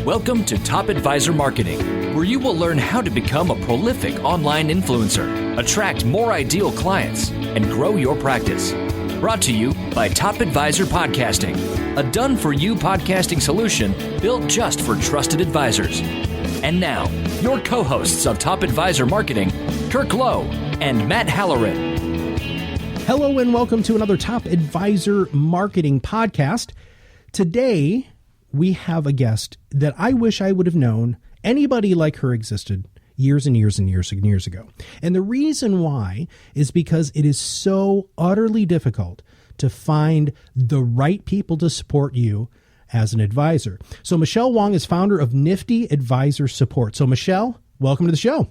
Welcome to Top Advisor Marketing, where you will learn how to become a prolific online influencer, attract more ideal clients, and grow your practice. Brought to you by Top Advisor Podcasting, a done-for-you podcasting solution built just for trusted advisors. And now, your co-hosts of Top Advisor Marketing, Kirk Lowe and Matt Halloran. Hello and welcome to another Top Advisor Marketing podcast. Today, we have a guest that I wish I would have known anybody like her existed years and years and years and years ago. And the reason why is because it is so utterly difficult to find the right people to support you as an advisor. So Michelle Wong is founder of Nifty Advisor Support. So Michelle, welcome to the show.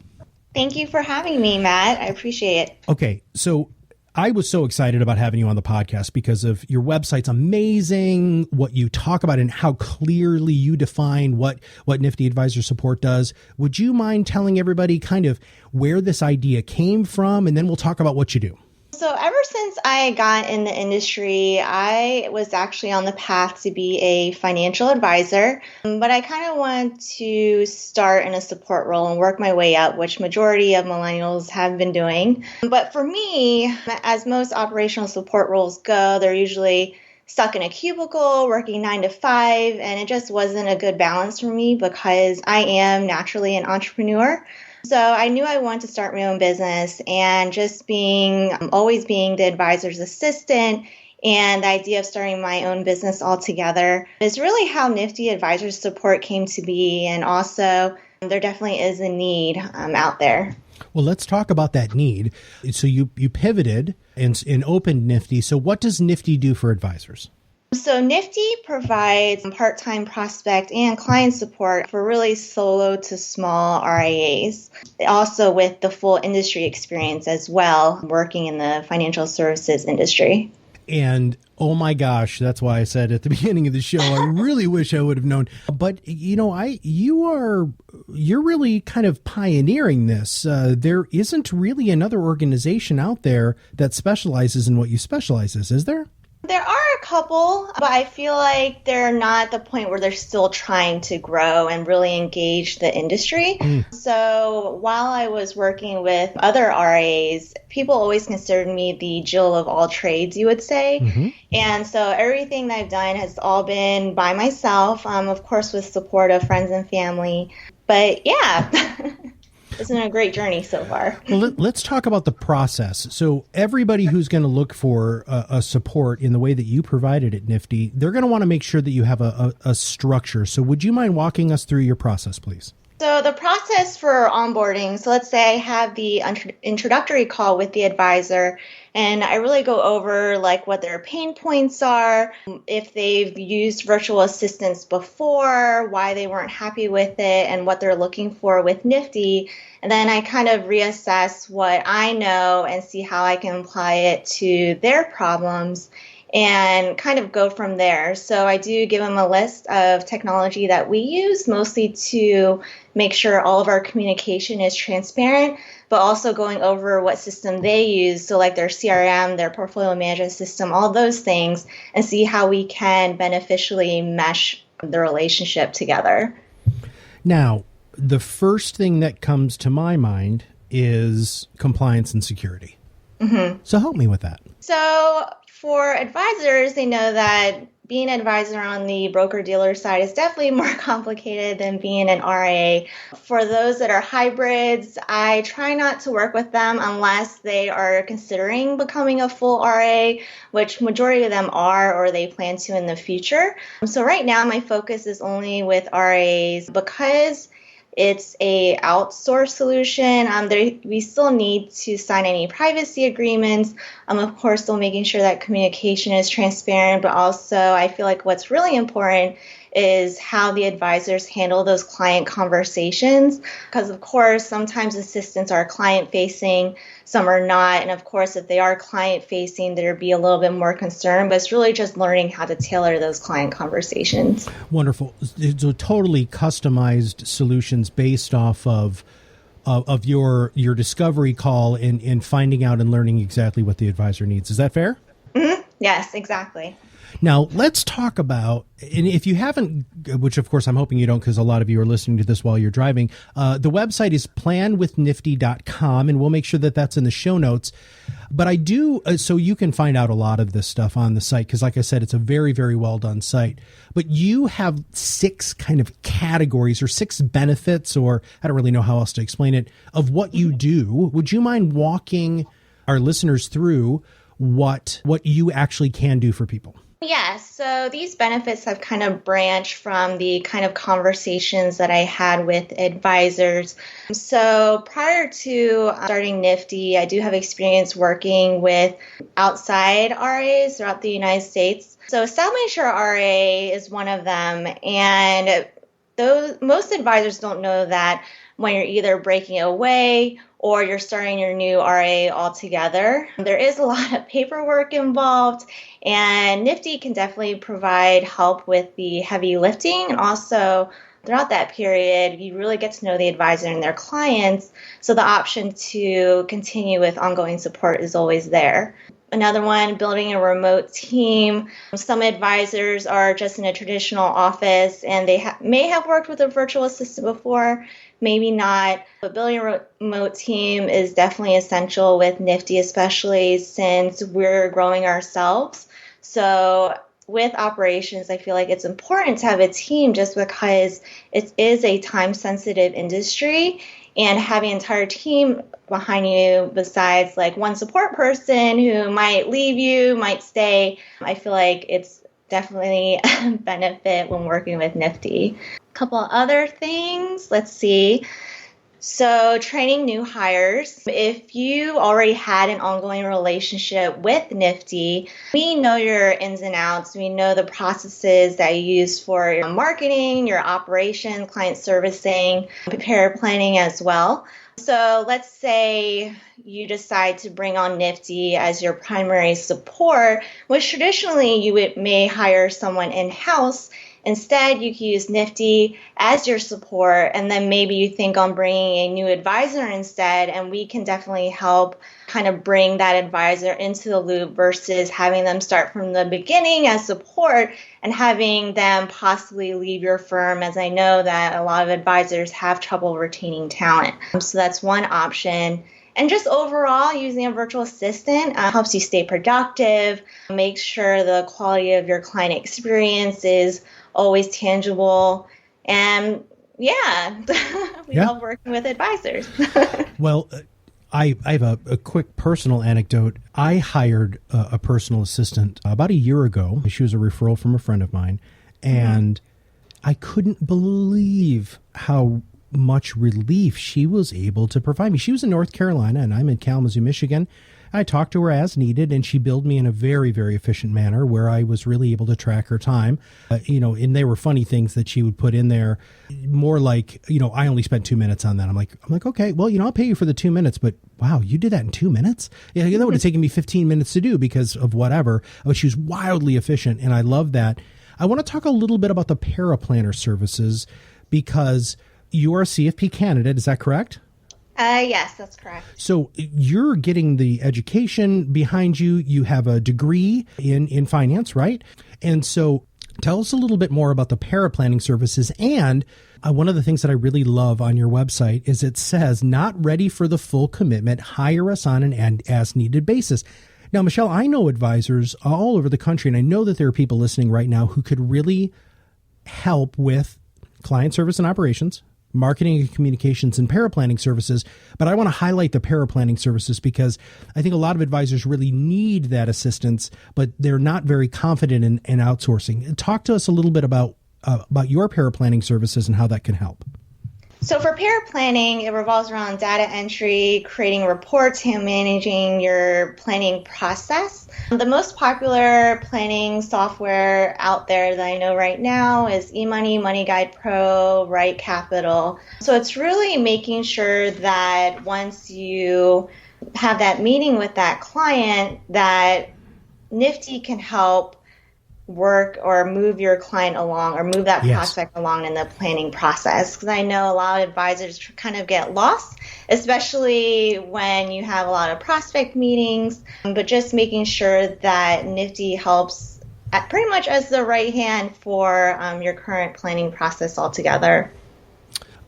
Thank you for having me, Matt. I appreciate it. Okay, so I was so excited about having you on the podcast because of your website's amazing, what you talk about and how clearly you define what Nifty Advisor Support does. Would you mind telling everybody kind of where this idea came from? And then we'll talk about what you do. So ever since I got in the industry, I was actually on the path to be a financial advisor, but I kind of wanted to start in a support role and work my way up, which majority of millennials have been doing. But for me, as most operational support roles go, they're usually stuck in a cubicle, working 9 to 5, and it just wasn't a good balance for me because I am naturally an entrepreneur. So I knew I wanted to start my own business, and just always being the advisor's assistant and the idea of starting my own business altogether is really how Nifty Advisor Support came to be. And also there definitely is a need out there. Well, let's talk about that need. So you pivoted and opened Nifty. So what does Nifty do for advisors? So Nifty provides part-time prospect and client support for really solo to small RIAs, also with the full industry experience as well, working in the financial services industry. And oh my gosh, that's why I said at the beginning of the show, I really wish I would have known. But you're really kind of pioneering this. There isn't really another organization out there that specializes in what you specialize in, is there? There are a couple, but I feel like they're not at the point where they're still trying to grow and really engage the industry. So while I was working with other RIAs, people always considered me the Jill of all trades, you would say. Mm-hmm. And so everything that I've done has all been by myself, of course, with support of friends and family. But yeah. It's been a great journey so far. Well, let's talk about the process. So everybody who's going to look for a support in the way that you provided at Nifty, they're going to want to make sure that you have a structure. So would you mind walking us through your process, please? So the process for onboarding, so let's say I have the introductory call with the advisor, and I really go over like what their pain points are, if they've used virtual assistants before, why they weren't happy with it, and what they're looking for with Nifty. And then I kind of reassess what I know and see how I can apply it to their problems and kind of go from there. So I do give them a list of technology that we use, mostly to make sure all of our communication is transparent, but also going over what system they use, so like their CRM, their portfolio management system, all those things, and see how we can beneficially mesh the relationship together. Now, the first thing that comes to my mind is compliance and security. Mm-hmm. So help me with that. So for advisors, they know that being an advisor on the broker-dealer side is definitely more complicated than being an RIA. For those that are hybrids, I try not to work with them unless they are considering becoming a full RIA, which majority of them are or they plan to in the future. So right now, my focus is only with RIAs because it's a outsourced solution. We still need to sign any privacy agreements. Of course, still making sure that communication is transparent, but also I feel like what's really important is how the advisors handle those client conversations. Because of course, sometimes assistants are client facing, some are not. And of course, if they are client facing, there'd be a little bit more concern, but it's really just learning how to tailor those client conversations. Wonderful. So totally customized solutions based off of your discovery call and finding out and learning exactly what the advisor needs. Is that fair? Mm-hmm. Yes, exactly. Now, let's talk about, and if you haven't, which of course I'm hoping you don't because a lot of you are listening to this while you're driving, the website is planwithnifty.com, and we'll make sure that that's in the show notes. But I do, so you can find out a lot of this stuff on the site because, like I said, it's a very, very well done site. But you have 6 kind of categories or 6 benefits, or I don't really know how else to explain it, of what you do. Would you mind walking our listeners through what you actually can do for people? Yes, so these benefits have kind of branched from the kind of conversations that I had with advisors. So prior to starting Nifty, I do have experience working with outside RAs throughout the United States. So establishing your RA is one of them. And most advisors don't know that when you're either breaking away or you're starting your new RA altogether. There is a lot of paperwork involved, and Nifty can definitely provide help with the heavy lifting. And also, throughout that period, you really get to know the advisor and their clients, so the option to continue with ongoing support is always there. Another one, building a remote team. Some advisors are just in a traditional office and they may have worked with a virtual assistant before, maybe not. But building a remote team is definitely essential with Nifty, especially since we're growing ourselves. So with operations, I feel like it's important to have a team just because it is a time-sensitive industry, and having an entire team behind you besides like one support person who might leave you, might stay, I feel like it's definitely a benefit when working with Nifty. A couple other things, let's see. So training new hires. If you already had an ongoing relationship with Nifty, we know your ins and outs. We know the processes that you use for your marketing, your operation, client servicing, prepare planning as well. So let's say you decide to bring on Nifty as your primary support, which traditionally you may hire someone in-house. Instead, you can use Nifty as your support, and then maybe you think on bringing a new advisor instead, and we can definitely help kind of bring that advisor into the loop versus having them start from the beginning as support and having them possibly leave your firm, as I know that a lot of advisors have trouble retaining talent. So that's one option. And just overall, using a virtual assistant helps you stay productive, make sure the quality of your client experience is always tangible. And yeah, we love working with advisors. Well, I have a quick personal anecdote. I hired a personal assistant about a year ago. She was a referral from a friend of mine. And I couldn't believe how much relief she was able to provide me. She was in North Carolina and I'm in Kalamazoo, Michigan. I talked to her as needed, and she billed me in a very, very efficient manner where I was really able to track her time. And there were funny things that she would put in there, more like, I only spent 2 minutes on that. I'm like, okay, well, I'll pay you for the 2 minutes, but wow, you did that in 2 minutes? Yeah, that would have taken me 15 minutes to do because of whatever. But she was wildly efficient, and I love that. I want to talk a little bit about the paraplanner services because you're a CFP candidate. Is that correct? Yes, that's correct. So you're getting the education behind you. You have a degree in finance, right? And so tell us a little bit more about the paraplanning services. And one of the things that I really love on your website is it says, not ready for the full commitment, hire us on an as-needed basis. Now, Michelle, I know advisors all over the country, and I know that there are people listening right now who could really help with client service and operations, marketing and communications, and paraplanning services. But I want to highlight the paraplanning services because I think a lot of advisors really need that assistance, but they're not very confident in outsourcing. Talk to us a little bit about your paraplanning services and how that can help. So for paraplanning, it revolves around data entry, creating reports, and managing your planning process. The most popular planning software out there that I know right now is eMoney, Money Guide Pro, Right Capital. So it's really making sure that once you have that meeting with that client, that Nifty can help work or move your client along or move that prospect along in the planning process. Because I know a lot of advisors kind of get lost, especially when you have a lot of prospect meetings, but just making sure that Nifty helps pretty much as the right hand for your current planning process altogether.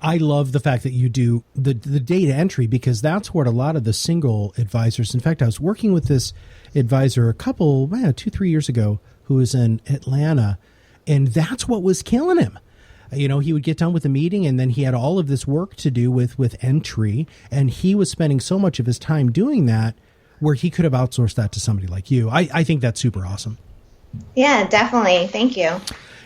I love the fact that you do the data entry, because that's what a lot of the single advisors, in fact, I was working with this advisor 2-3 years ago who was in Atlanta, and that's what was killing him. You know, he would get done with the meeting and then he had all of this work to do with entry, and he was spending so much of his time doing that where he could have outsourced that to somebody like you. I think that's super awesome. Yeah, definitely. Thank you.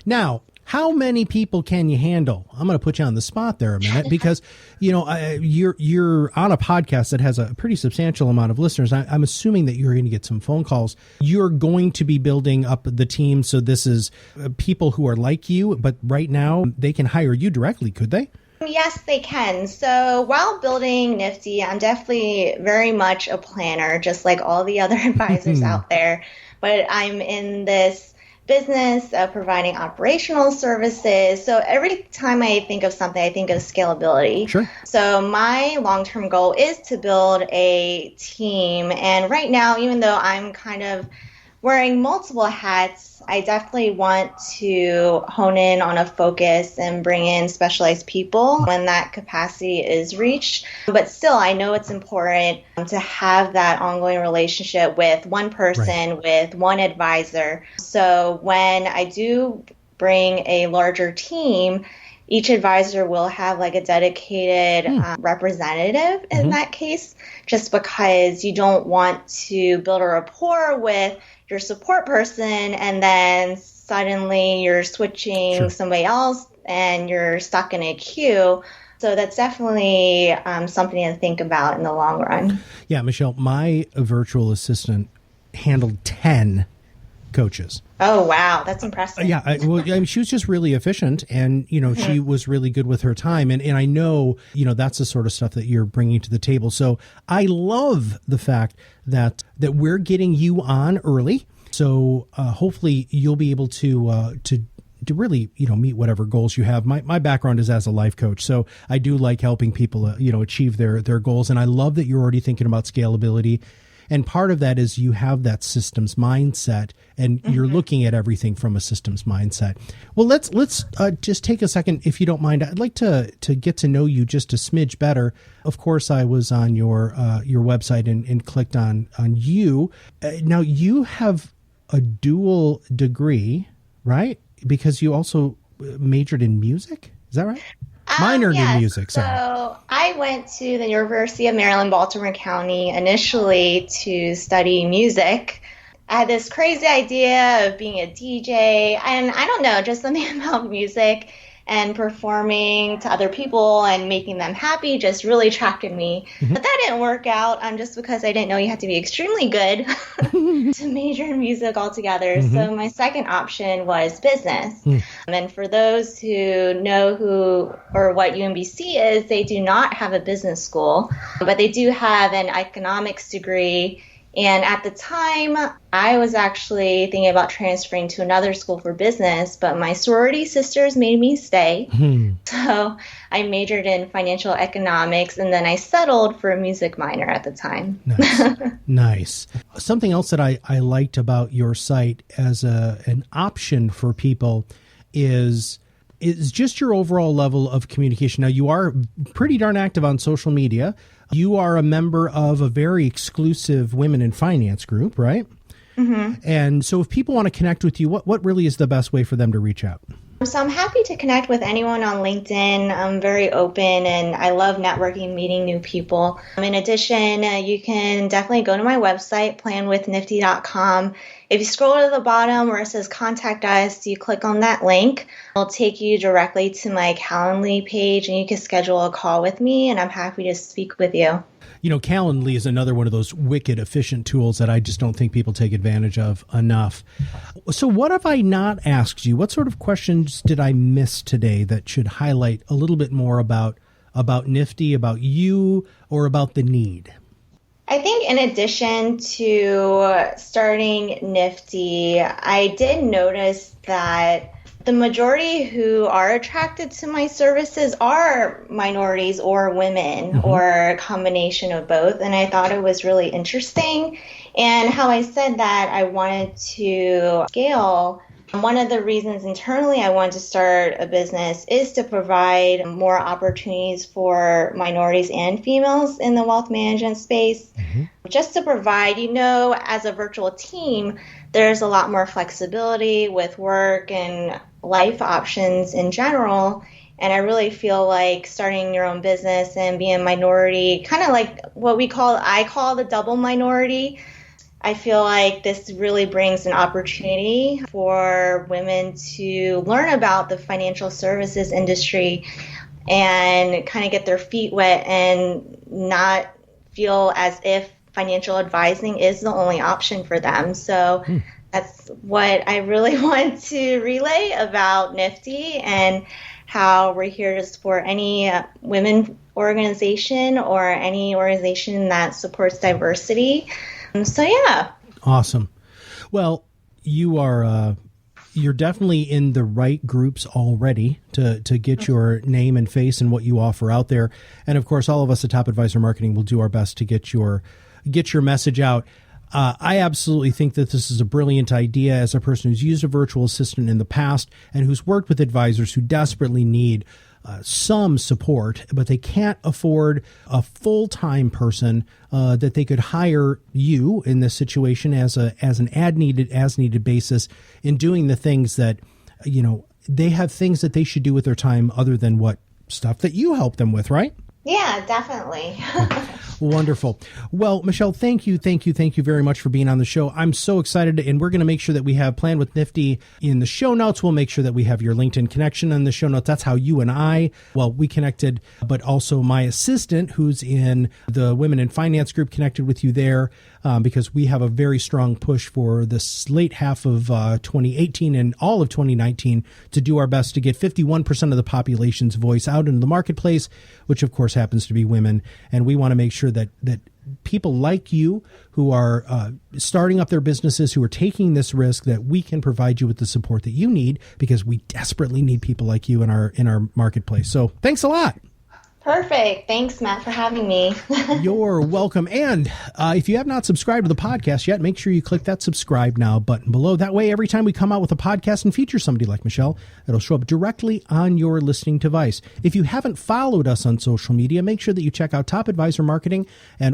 Now, how many people can you handle? I'm going to put you on the spot there a minute because, you know, you're on a podcast that has a pretty substantial amount of listeners. I'm assuming that you're going to get some phone calls. You're going to be building up the team. So this is people who are like you, but right now they can hire you directly, could they? Yes, they can. So while building Nifty, I'm definitely very much a planner, just like all the other advisors out there. But I'm in this business of providing operational services. So every time I think of something, I think of scalability. Sure. So my long-term goal is to build a team. And right now, even though I'm kind of wearing multiple hats, I definitely want to hone in on a focus and bring in specialized people when that capacity is reached. But still, I know it's important to have that ongoing relationship with one person, with one advisor. So when I do bring a larger team, each advisor will have like a dedicated representative in that case, just because you don't want to build a rapport with your support person and then suddenly you're switching somebody else and you're stuck in a queue. So that's definitely something to think about in the long run. Yeah, Michelle, my virtual assistant handled 10 coaches. Oh, wow. That's impressive. She was just really efficient, and, you know, she was really good with her time. And I know, you know, that's the sort of stuff that you're bringing to the table. So I love the fact that we're getting you on early. So hopefully you'll be able to really, you know, meet whatever goals you have. My background is as a life coach. So I do like helping people, you know, achieve their goals. And I love that you're already thinking about scalability. And part of that is you have that systems mindset, and you're looking at everything from a systems mindset. Well, let's just take a second, if you don't mind. I'd like to get to know you just a smidge better. Of course, I was on your website and clicked on you. Now, you have a dual degree, right? Because you also majored in music. Is that right? Minored in music. Sorry. So I went to the University of Maryland, Baltimore County initially to study music. I had this crazy idea of being a DJ, and I don't know, just something about music and performing to other people and making them happy just really attracted me. But that didn't work out just because I didn't know you had to be extremely good to major in music altogether. So my second option was business. And for those who know who or what UMBC is, they do not have a business school, but they do have an economics degree. And at the time, I was actually thinking about transferring to another school for business, but my sorority sisters made me stay. So I majored in financial economics, and then I settled for a music minor at the time. Nice. Something else that I liked about your site as an option for people is just your overall level of communication. Now, you are pretty darn active on social media. You are a member of a very exclusive women in finance group, right? And so if people want to connect with you, what really is the best way for them to reach out? So I'm happy to connect with anyone on LinkedIn. I'm very open and I love networking, meeting new people. In addition, you can definitely go to my website, planwithnifty.com. If you scroll to the bottom where it says contact us, you click on that link. It'll take you directly to my Calendly page and you can schedule a call with me and I'm happy to speak with you. You know, Calendly is another one of those wicked efficient tools that I just don't think people take advantage of enough. So what have I not asked you? What sort of questions did I miss today that should highlight a little bit more about Nifty, about you, or about the need? I think in addition to starting Nifty, I did notice that the majority who are attracted to my services are minorities or women or a combination of both. And I thought it was really interesting. And how I said that I wanted to scale, one of the reasons internally I wanted to start a business is to provide more opportunities for minorities and females in the wealth management space. Just to provide, as a virtual team, there's a lot more flexibility with work and life options in general. And I really feel like starting your own business and being a minority, kind of like I call the double minority. I feel like this really brings an opportunity for women to learn about the financial services industry and kind of get their feet wet and not feel as if financial advising is the only option for them. So that's what I really want to relay about Nifty and how we're here to support any women organization or any organization that supports diversity. So yeah. Awesome. Well, you're definitely in the right groups already to get your name and face and what you offer out there. And of course, all of us at Top Advisor Marketing will do our best to get your message out. I absolutely think that this is a brilliant idea as a person who's used a virtual assistant in the past and who's worked with advisors who desperately need some support, but they can't afford a full-time person that they could hire you in this situation as an as needed basis in doing the things that, they have things that they should do with their time other than what stuff that you help them with, right? Yeah, definitely. Wonderful. Well, Michelle, thank you very much for being on the show. I'm so excited, and we're going to make sure that we have Plan with Nifty in the show notes. We'll make sure that we have your LinkedIn connection in the show notes. That's how you and we connected, but also my assistant who's in the Women in Finance group connected with you there because we have a very strong push for this late half of 2018 and all of 2019 to do our best to get 51% of the population's voice out into the marketplace, which of course happens to be women. And we want to make sure that people like you who are starting up their businesses, who are taking this risk, that we can provide you with the support that you need, because we desperately need people like you in our marketplace. So thanks a lot. Perfect. Thanks, Matt, for having me. You're welcome. And if you have not subscribed to the podcast yet, make sure you click that subscribe now button below. That way, every time we come out with a podcast and feature somebody like Michelle, it'll show up directly on your listening device. If you haven't followed us on social media, make sure that you check out Top Advisor Marketing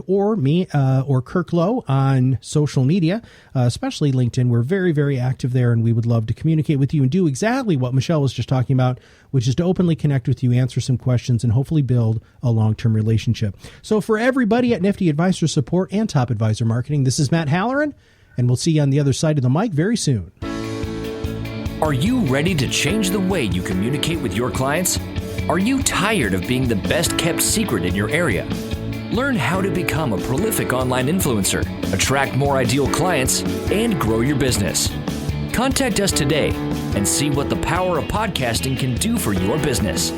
or me or Kirk Lowe on social media, especially LinkedIn. We're very, very active there, and we would love to communicate with you and do exactly what Michelle was just talking about, which is to openly connect with you, answer some questions, and hopefully build a long-term relationship. So for everybody at Nifty Advisor Support and Top Advisor Marketing, this is Matt Halloran, and we'll see you on the other side of the mic very soon. Are you ready to change the way you communicate with your clients? Are you tired of being the best-kept secret in your area? Learn how to become a prolific online influencer, attract more ideal clients, and grow your business. Contact us today and see what the power of podcasting can do for your business.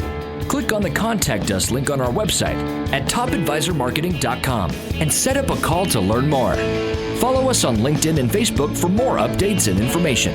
Click on the Contact Us link on our website at topadvisormarketing.com and set up a call to learn more. Follow us on LinkedIn and Facebook for more updates and information.